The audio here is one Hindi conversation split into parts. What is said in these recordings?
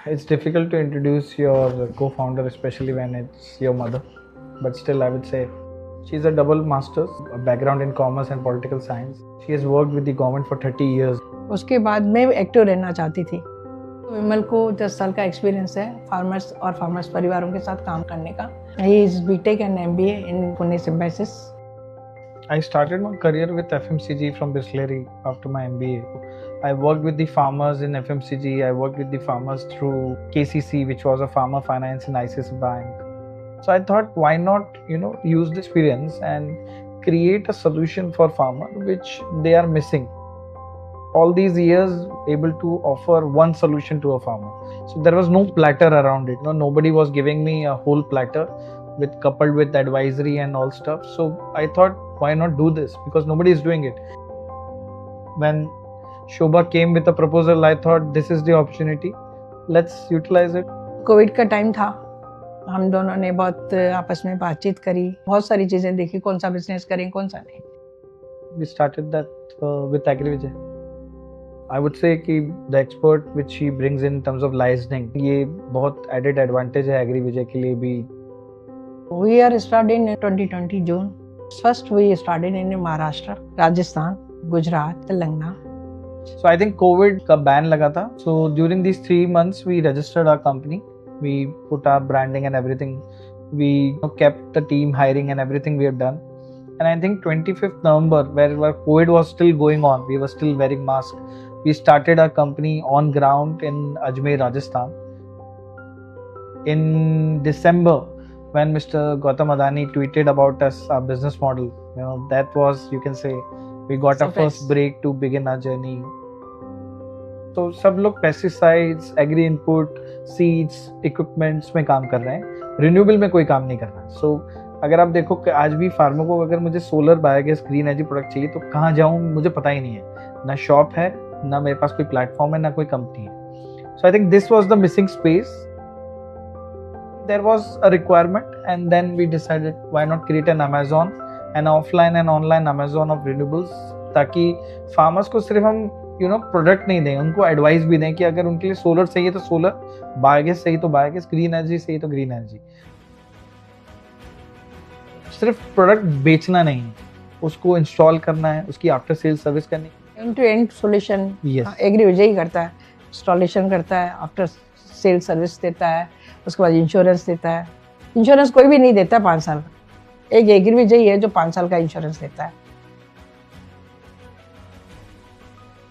It's difficult to introduce your co-founder, especially when it's your mother. But still, I would say she's a double master's, a background in commerce and political science. She has worked with the government for 30 years. उसके बाद मैं एक्टिव रहना चाहती थी। विमल को 10 साल का एक्सपीरियंस है फार्मर्स और फार्मर्स परिवारों के साथ काम करने का। He is BTech and MBA in Pune Symbiosis. I started my career with FMCG from Bisleri after my MBA. I worked with the farmers in FMCG. I worked with the farmers through KCC, which was a farmer finance in ICICI Bank. So I thought, why not, use the experience and create a solution for farmer which they are missing. All these years, able to offer one solution to a farmer. So there was no platter around it. Nobody was giving me a whole platter coupled with advisory and all stuff. So I thought, why not do this? Because nobody is doing it. When Shobha came with a proposal, I thought this is the opportunity. Let's utilize it. Covid का टाइम था, हम दोनों ने बहुत आपस में बातचीत करी, बहुत सारी चीजें देखी, कौन सा बिजनेस करें कौन सा नहीं। We started that with AgriVijay. I would say कि the expert which she brings in terms of licensing, ये बहुत added advantage है AgriVijay के लिए भी. We are started in 2020 June. First we started in Maharashtra, Rajasthan, Gujarat, Telangana. So I think COVID का ban लगा था. So during these 3 months we registered our company. We put our branding and everything. We kept the team hiring and everything we have done. And I think 25th November, where COVID was still going on, we were still wearing masks. We started our company on ground in Ajmer, Rajasthan. In December, when Mr. Gautam Adani tweeted about us, our business model, that was, you can say, we got our first break to begin our journey. तो सब लोग pesticides, agri input, seeds, equipments में काम कर रहे हैं, रिन्यूएबल में कोई काम नहीं कर रहा है। सो अगर आप देखो कि आज भी फार्मर को अगर मुझे solar, biogas, green energy product चाहिए तो कहाँ जाऊँ मुझे पता ही नहीं है। ना शॉप है, ना मेरे पास कोई प्लेटफॉर्म है, ना कोई कंपनी है। So I think this was the missing space. There was a requirement, and then we decided, why not create an Amazon, an offline and online Amazon of renewables, ताकि फार्मर्स को सिर्फ हम प्रोडक्ट नहीं दें, उनको एडवाइस भी दें कि अगर उनके लिए सोलर चाहिए तो सोलर, बायोगैस चाहिए तो बायोगैस, ग्रीन एनर्जी चाहिए तो ग्रीन एनर्जी। सिर्फ प्रोडक्ट बेचना नहीं, उसको इंस्टॉल करना है, उसकी आफ्टर सेल सर्विस करनी है। एंड टू एंड सॉल्यूशन एग्रीविजय ही करता है, इंस्टॉलेशन करता है, आफ्टर सेल सर्विस देता है, उसके बाद इंश्योरेंस देता है। इंश्योरेंस कोई भी नहीं देता है 5 साल का, एक एग्रीविजय है जो 5 साल का इंश्योरेंस देता है।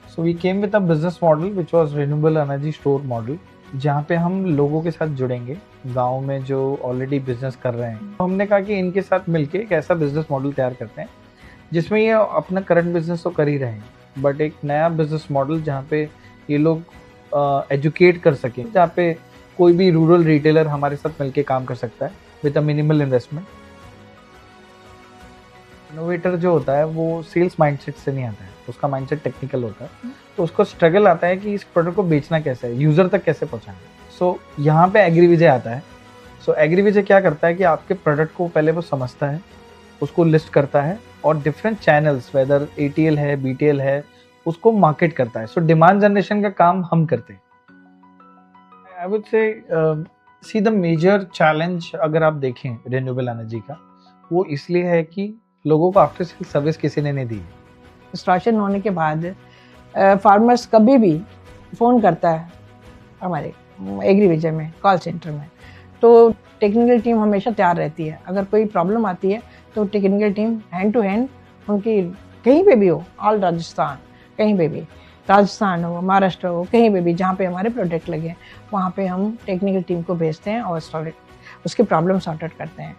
So we came with a business model which was renewable energy store model, जहाँ पे हम लोगों के साथ जुड़ेंगे, गांव में जो ऑलरेडी बिजनेस कर रहे हैं। हमने कहा कि इनके साथ मिलके एक ऐसा बिजनेस मॉडल तैयार करते हैं जिसमें ये अपना करंट बिजनेस तो कर ही रहे हैं, बट एक नया बिजनेस मॉडल जहाँ पे ये लोग एजुकेट कर सकें, जहाँ पे कोई भी रूरल रिटेलर हमारे साथ मिलके काम कर सकता है with a minimal investment. Innovator जो होता है वो सेल्स माइंडसेट से नहीं आता है, उसका माइंडसेट टेक्निकल होता है, तो उसको स्ट्रगल आता है कि इस प्रोडक्ट को बेचना कैसे है, यूजर तक कैसे पहुंचाना है। सो यहाँ पे एग्रीविजय आता है। सो एग्रीविजय क्या करता है कि आपके प्रोडक्ट को पहले वो समझता है, उसको लिस्ट करता है और डिफरेंट चैनल्स, वेदर ATL है, BTL है, उसको मार्केट करता है। सो डिमांड जनरेशन का काम हम करते हैं। I would say see the major challenge अगर आप देखें रिन्यूएबल एनर्जी का, वो इसलिए है कि लोगों को आफ्टर सेल सर्विस किसी ने नहीं दी। इंस्टॉलेशन होने के बाद फार्मर्स कभी भी फ़ोन करता है हमारे एग्रीविजय में कॉल सेंटर में, तो टेक्निकल टीम हमेशा तैयार रहती है। अगर कोई प्रॉब्लम आती है तो technical team hand to hand उनकी, कहीं पे भी हो, ऑल राजस्थान, कहीं पे भी, राजस्थान हो, महाराष्ट्र हो, कहीं पे भी जहाँ पे हमारे प्रोडक्ट लगे वहाँ पे हम टेक्निकल टीम को भेजते हैं और उसकी प्रॉब्लम सॉर्ट आउट करते हैं।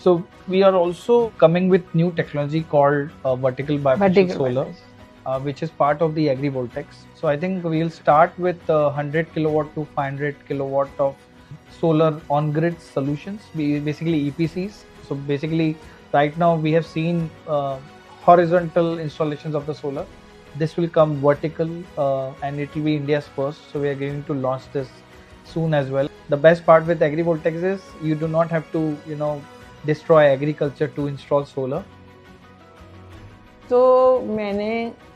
So we are also coming with new technology called vertical bifacial solar, which is part of the agrivoltaics. So I think we'll start with 100 kilowatt to 500 kilowatt of solar on-grid solutions, basically EPCs. So basically right now we have seen horizontal installations of the solar. This will come vertical and it will be India's first. So we are going to launch this soon as well. The best part with agrivoltaics is you do not have to, destroy agriculture to install solar. तो मैंने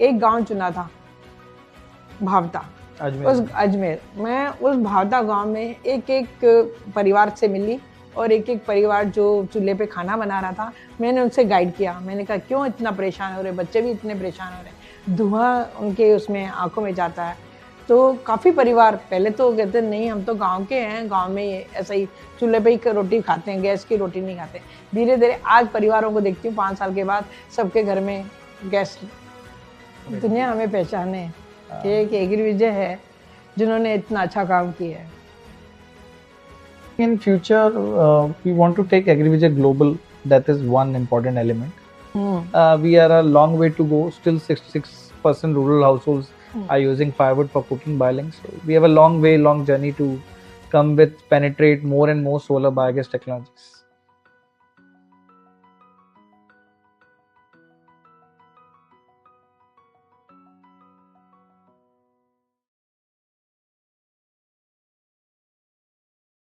एक गांव चुना था, भावता, उस अजमेर, मैं उस भावदा गांव में एक एक परिवार से मिली और एक एक परिवार जो चूल्हे पे खाना बना रहा था, मैंने उनसे गाइड किया। मैंने कहा क्यों इतना परेशान हो रहे, बच्चे भी इतने परेशान हो रहे, धुआं उनके उसमें आंखों में जाता है। तो काफ़ी परिवार पहले तो कहते नहीं हम तो गांव के हैं, गांव में ऐसा ही चूल्हे पे ही रोटी खाते हैं, गैस की रोटी नहीं खाते। धीरे धीरे आज परिवारों को देखती हूँ 5 साल के बाद सबके घर में गैस। दुनिया हमें पहचाने कि एक एग्री विजय है जिन्होंने इतना अच्छा काम किया है। In future, we want to take AgriVijay global. That is one important element. We are a long way to go. Still 66% rural households are using firewood for cooking, boiling. So we have a long journey to come with penetrate more and more solar biogas technologies.